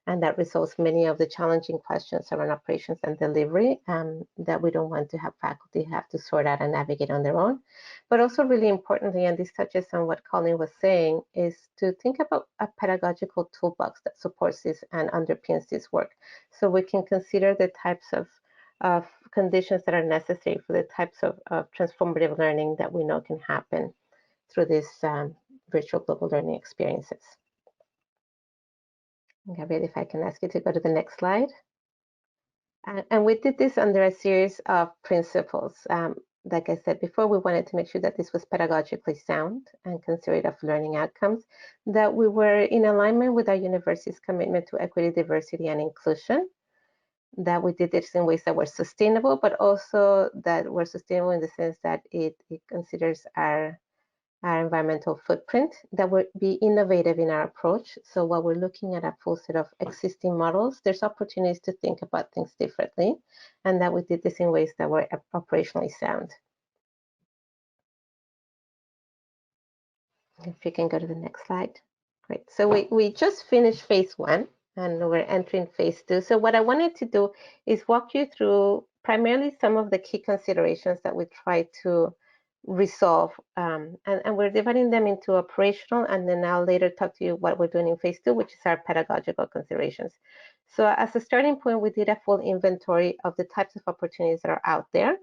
And that resolves many of the challenging questions around operations and delivery that we don't want to have faculty have to sort out and navigate on their own. But also really importantly, and this touches on what Colin was saying, is to think about a pedagogical toolbox that supports this and underpins this work. So we can consider the types of conditions that are necessary for the types of transformative learning that we know can happen through these virtual global learning experiences. Gabriel, if I can ask you to go to the next slide. And we did this under a series of principles. Like I said before, we wanted to make sure that this was pedagogically sound and considerate of learning outcomes, that we were in alignment with our university's commitment to equity, diversity, and inclusion, that we did this in ways that were sustainable, but also that were sustainable in the sense that it considers our environmental footprint, that would be innovative in our approach. So while we're looking at a full set of existing models, there's opportunities to think about things differently, and that we did this in ways that were operationally sound. If you can go to the next slide. Great. So we just finished phase 1 and we're entering phase 2. So what I wanted to do is walk you through primarily some of the key considerations that we try to resolve, and we're dividing them into operational, and then I'll later talk to you what we're doing in phase 2, which is our pedagogical considerations. So as a starting point, we did a full inventory of the types of opportunities that are out there,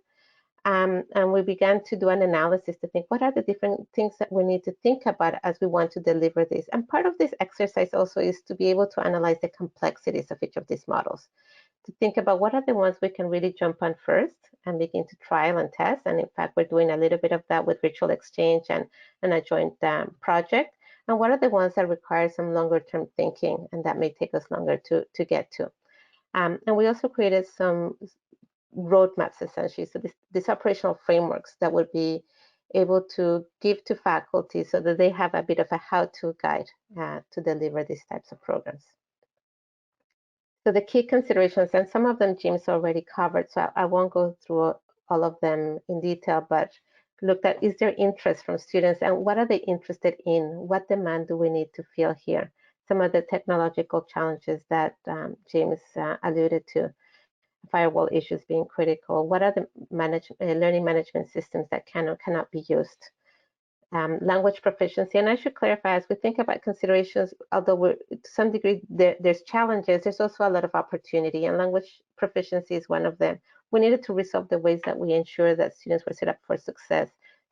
and we began to do an analysis to think what are the different things that we need to think about as we want to deliver this. And part of this exercise also is to be able to analyze the complexities of each of these models, to think about what are the ones we can really jump on first and begin to trial and test. And in fact, we're doing a little bit of that with virtual exchange and a joint project. And what are the ones that require some longer term thinking and that may take us longer to get to. And we also created some roadmaps, essentially. So these operational frameworks that would be able to give to faculty so that they have a bit of a how-to guide to deliver these types of programs. So the key considerations, and some of them James already covered, so I won't go through all of them in detail, but looked at, is there interest from students and what are they interested in? What demand do we need to fill here? Some of the technological challenges that James alluded to, firewall issues being critical. What are the learning management systems that can or cannot be used? Language proficiency, and I should clarify, as we think about considerations, although we're, to some degree there's challenges, there's also a lot of opportunity, and language proficiency is one of them. We needed to resolve the ways that we ensure that students were set up for success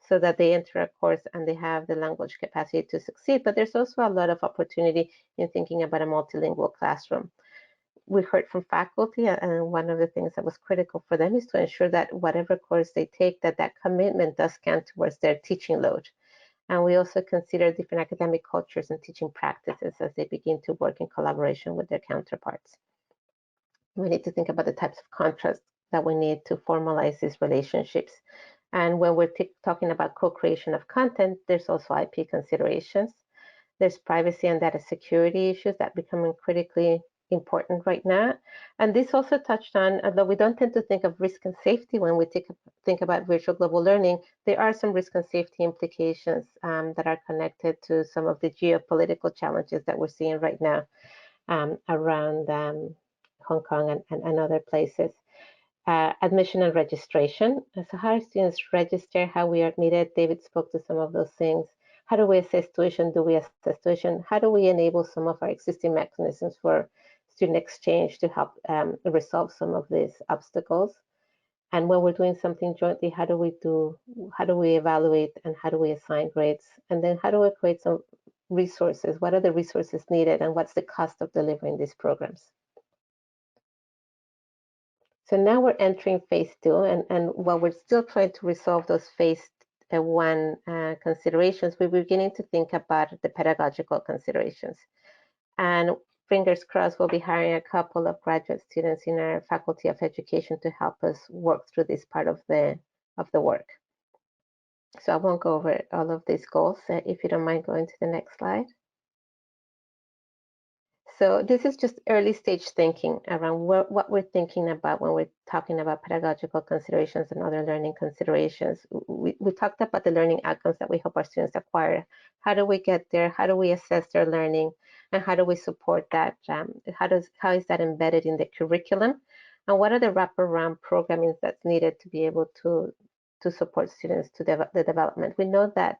so that they enter a course and they have the language capacity to succeed, but there's also a lot of opportunity in thinking about a multilingual classroom. We heard from faculty, and one of the things that was critical for them is to ensure that whatever course they take, that commitment does count towards their teaching load. And we also consider different academic cultures and teaching practices as they begin to work in collaboration with their counterparts. We need to think about the types of contrasts that we need to formalize these relationships. And when we're talking about co-creation of content, there's also IP considerations. There's privacy and data security issues that become critically important right now. And this also touched on, although we don't tend to think of risk and safety when we think about virtual global learning, there are some risk and safety implications that are connected to some of the geopolitical challenges that we're seeing right now around Hong Kong and other places. Admission and registration. So how are students register, how we are admitted? David spoke to some of those things. How do we assess tuition? Do we assess tuition? How do we enable some of our existing mechanisms for student exchange to help resolve some of these obstacles? And when we're doing something jointly, how do we evaluate and how do we assign grades? And then how do we create some resources? What are the resources needed and what's the cost of delivering these programs? So now we're entering phase 2, and while we're still trying to resolve those phase 1 considerations, we're beginning to think about the pedagogical considerations. And fingers crossed, we'll be hiring a couple of graduate students in our Faculty of Education to help us work through this part of the work. So I won't go over all of these goals. If you don't mind going to the next slide. So this is just early stage thinking around what we're thinking about when we're talking about pedagogical considerations and other learning considerations. We talked about the learning outcomes that we hope our students acquire. How do we get there? How do we assess their learning? And how do we support that? How is that embedded in the curriculum? And what are the wraparound programming that's needed to be able to support students to the development? We know that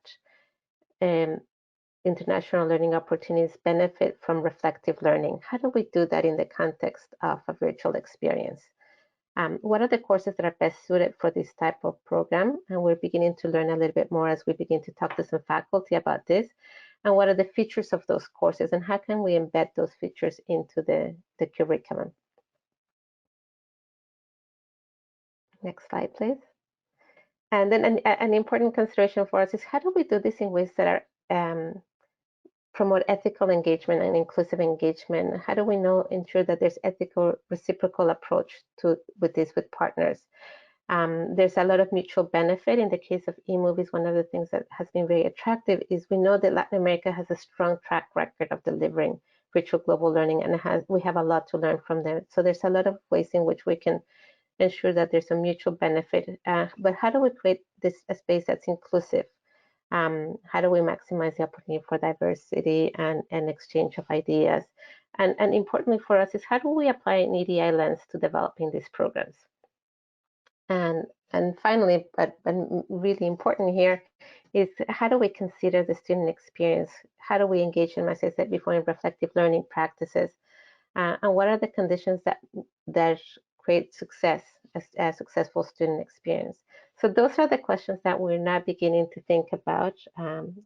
international learning opportunities benefit from reflective learning. How do we do that in the context of a virtual experience? What are the courses that are best suited for this type of program? And we're beginning to learn a little bit more as we begin to talk to some faculty about this. And what are the features of those courses and how can we embed those features into the curriculum? Next slide, please. And then an important consideration for us is how do we do this in ways that are promote ethical engagement and inclusive engagement? How do we ensure that there's ethical reciprocal approach with partners? There's a lot of mutual benefit. In the case of eMOVIES, one of the things that has been very attractive is we know that Latin America has a strong track record of delivering virtual global learning, and we have a lot to learn from them. So there's a lot of ways in which we can ensure that there's a mutual benefit. But how do we create a space that's inclusive? How do we maximize the opportunity for diversity and exchange of ideas? And importantly for us is how do we apply an EDI lens to developing these programs? And finally, but really important here, is how do we consider the student experience? How do we engage them, as I said before, in reflective learning practices? And what are the conditions that create success, a successful student experience? So those are the questions that we're now beginning to think about.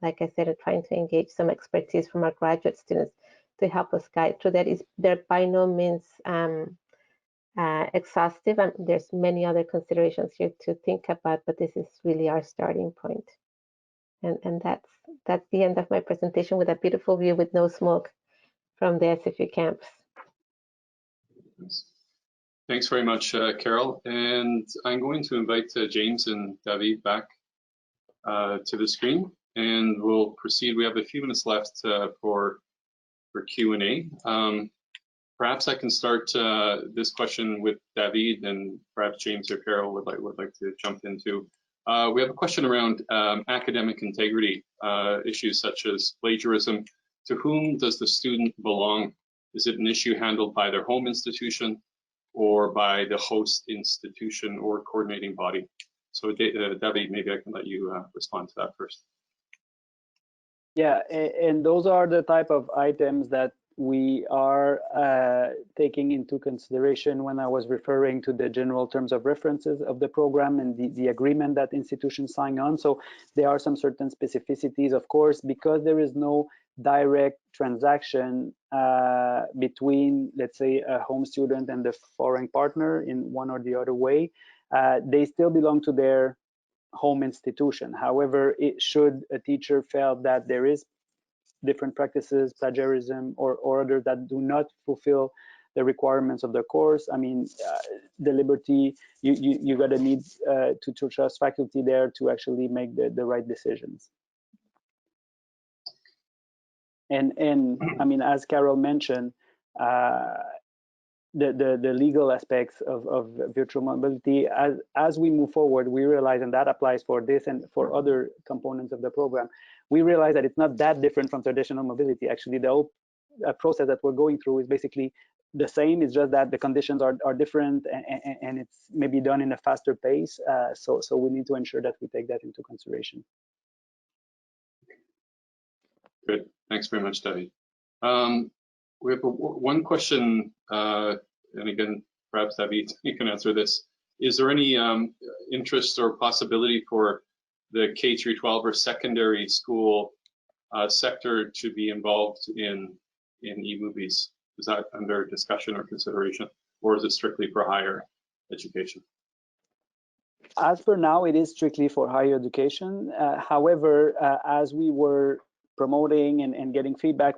Like I said, trying to engage some expertise from our graduate students to help us guide through that. They're by no means exhaustive, and there's many other considerations here to think about, but this is really our starting point. And that's the end of my presentation with a beautiful view with no smoke from the SFU campus. Thanks very much, Carol. And I'm going to invite James and David back to the screen, and we'll proceed. We have a few minutes left for Q&A. Perhaps I can start this question with David, and perhaps James or Carol would like to jump into. We have a question around academic integrity, issues such as plagiarism. To whom does the student belong? Is it an issue handled by their home institution or by the host institution or coordinating body? So David, maybe I can let you respond to that first. Yeah, and those are the type of items that we are taking into consideration when I was referring to the general terms of references of the program and the agreement that institutions sign on. So there are some certain specificities, of course, because there is no direct transaction between, let's say, a home student and the foreign partner in one or the other way. They still belong to their home institution. However, should a teacher feel that there is different practices, plagiarism, or others that do not fulfill the requirements of the course, I mean, the liberty, you gotta need to trust faculty there to actually make the right decisions. And I mean, as Carol mentioned, the legal aspects of virtual mobility, as we move forward, we realize, and that applies for this and for other components of the program, we realize that it's not that different from traditional mobility. Actually, the whole process that we're going through is basically the same. It's just that the conditions are different, and it's maybe done in a faster pace. So we need to ensure that we take that into consideration. Good. Thanks very much, David. We have one question, and again, perhaps David, you can answer this. Is there any interest or possibility for the K through 12 or secondary school sector to be involved in eMOVIES? Is that under discussion or consideration, or is it strictly for higher education? As for now, it is strictly for higher education. However, as we were promoting and getting feedback,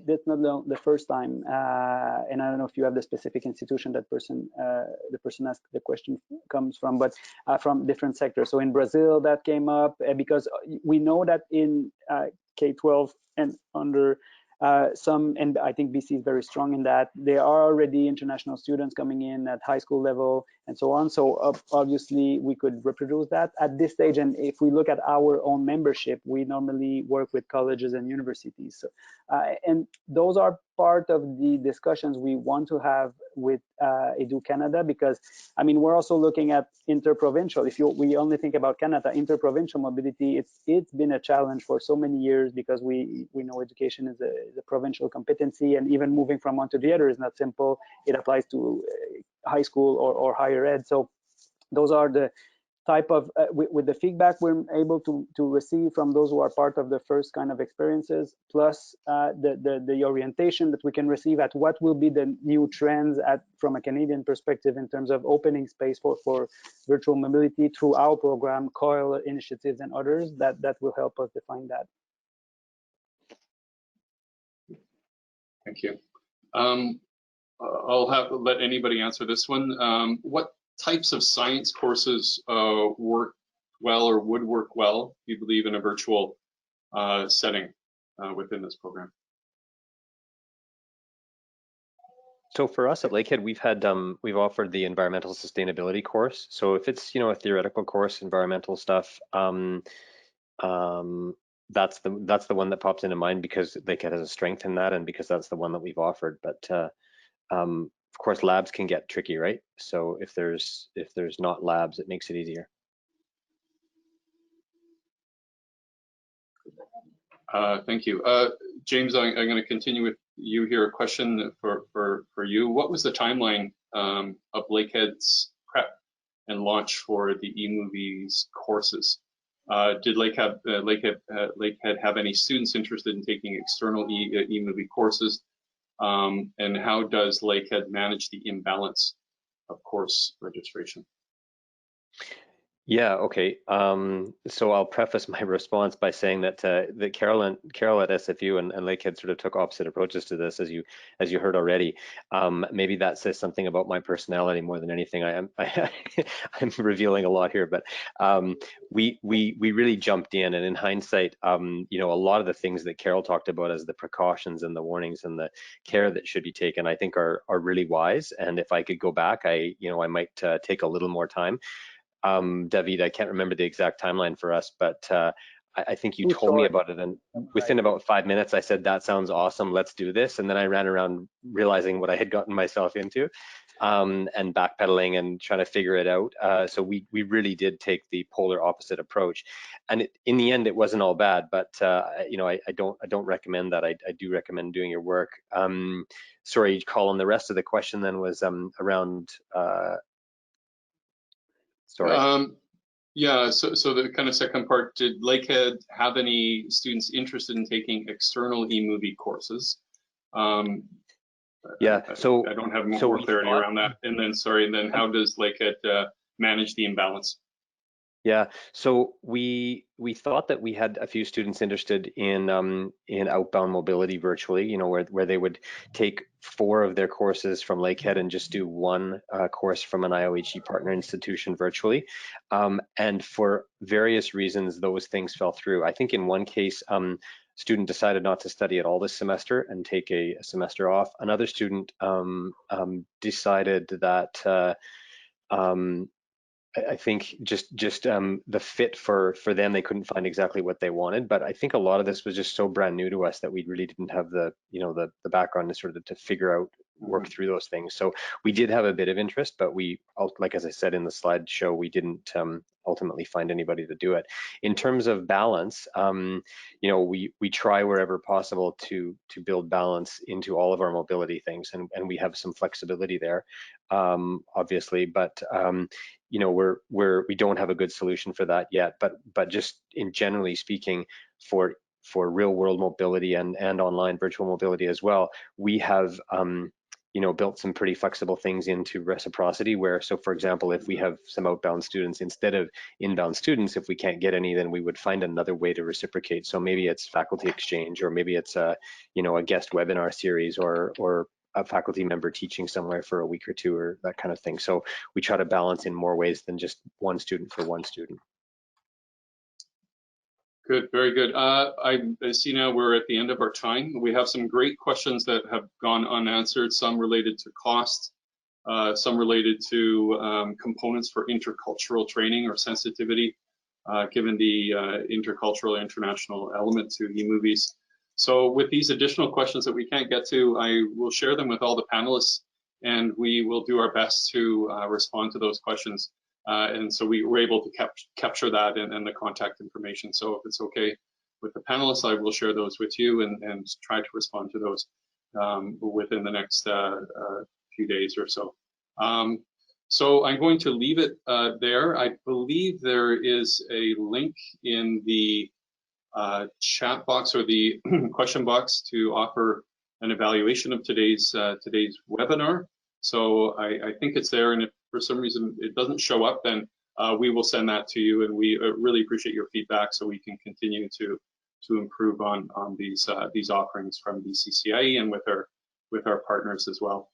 that's not the first time, and I don't know if you have the specific institution that the person asked the question comes from, but from different sectors. So in Brazil that came up, because we know that in K-12 and under and I think BC is very strong in that, there are already international students coming in at high school level and so on. So obviously we could reproduce that at this stage. And if we look at our own membership, we normally work with colleges and universities. So, and those are part of the discussions we want to have with Edu Canada, because I mean, we're also looking at interprovincial. If we only think about Canada, interprovincial mobility, it's been a challenge for so many years, because we know education is a provincial competency, and even moving from one to the other is not simple. It applies to high school or higher ed. So those are the type of, with the feedback we're able to receive from those who are part of the first kind of experiences, plus the orientation that we can receive at what will be the new trends from a Canadian perspective in terms of opening space for virtual mobility through our program, COIL initiatives and others, that will help us define that. Thank you. I'll let anybody answer this one. What types of science courses work well or would work well, you believe, in a virtual setting within this program? So for us at Lakehead, we've offered the environmental sustainability course. So if it's a theoretical course, environmental stuff, that's the one that pops into mind, because Lakehead has a strength in that, and because that's the one that we've offered. But of course, labs can get tricky, right? So if there's not labs, it makes it easier. Thank you. James, I'm going to continue with you here. A question for you. What was the timeline of Lakehead's prep and launch for the eMOVIES courses? Did Lakehead have any students interested in taking external eMOVIE courses? And how does Lakehead manage the imbalance of course registration? Yeah, okay. So I'll preface my response by saying that Carol at SFU and Lakehead sort of took opposite approaches to this, as you heard already. Maybe that says something about my personality more than anything. I'm revealing a lot here, but we really jumped in, and in hindsight, you know, a lot of the things that Carol talked about as the precautions and the warnings and the care that should be taken, I think are really wise. And if I could go back, I might take a little more time. David, I can't remember the exact timeline for us, but I think you told me about it, and within about 5 minutes, I said, that sounds awesome, let's do this. And then I ran around realizing what I had gotten myself into, and backpedaling and trying to figure it out. So we really did take the polar opposite approach. And in the end, it wasn't all bad, but you know, I don't recommend that. I do recommend doing your work. Sorry, Colin, the rest of the question then was around, sorry. Yeah, so the kind of second part, did Lakehead have any students interested in taking external eMOVIE courses? Yeah, so I don't have more clarity around that. And then, sorry, and then how does Lakehead manage the imbalance? Yeah, so we thought that we had a few students interested in outbound mobility virtually, you know, where they would take 4 of their courses from Lakehead and just do 1 course from an IOHE partner institution virtually. And for various reasons, those things fell through. I think in one case, student decided not to study at all this semester and take a semester off. Another student decided that I think just the fit for them, they couldn't find exactly what they wanted. But I think a lot of this was just so brand new to us that we really didn't have the background to sort of to figure out, work through those things. So we did have a bit of interest, but we, like as I said in the slideshow, we didn't ultimately find anybody to do it. In terms of balance, you know, we try wherever possible to build balance into all of our mobility things, and we have some flexibility there, obviously, but you know, we don't have a good solution for that yet. But just in generally speaking, for real world mobility and online virtual mobility as well, we have you know, built some pretty flexible things into reciprocity, where, so for example, if we have some outbound students instead of inbound students, if we can't get any, then we would find another way to reciprocate. So maybe it's faculty exchange, or maybe it's a, you know, a guest webinar series, or a faculty member teaching somewhere for a week or 2, or that kind of thing. So we try to balance in more ways than just 1 student for 1 student. Good, very good. I see now we're at the end of our time. We have some great questions that have gone unanswered, some related to cost, some related to components for intercultural training or sensitivity, given the intercultural international element to eMOVIES. So with these additional questions that we can't get to, I will share them with all the panelists, and we will do our best to respond to those questions. And so we were able to capture that and the contact information. So if it's okay with the panelists, I will share those with you and try to respond to those within the next few days or so. So I'm going to leave it there. I believe there is a link in the chat box or the question box to offer an evaluation of today's webinar. So I think it's there, and if for some reason it doesn't show up, then we will send that to you, and we really appreciate your feedback so we can continue to improve on these offerings from BCCIE and with our partners as well.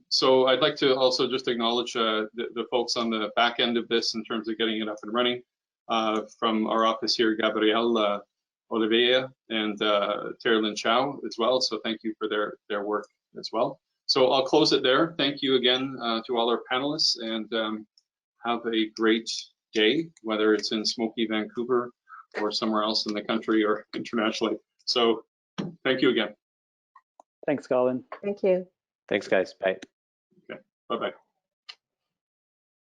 So I'd like to also just acknowledge the folks on the back end of this in terms of getting it up and running. From our office here, Gabrielle Oliveira and Terlin Chow as well. So thank you for their work as well. So I'll close it there. Thank you again to all our panelists, and have a great day, whether it's in smoky Vancouver or somewhere else in the country or internationally. So thank you again. Thanks, Colin. Thank you. Thanks, guys. Bye. Okay. Bye-bye.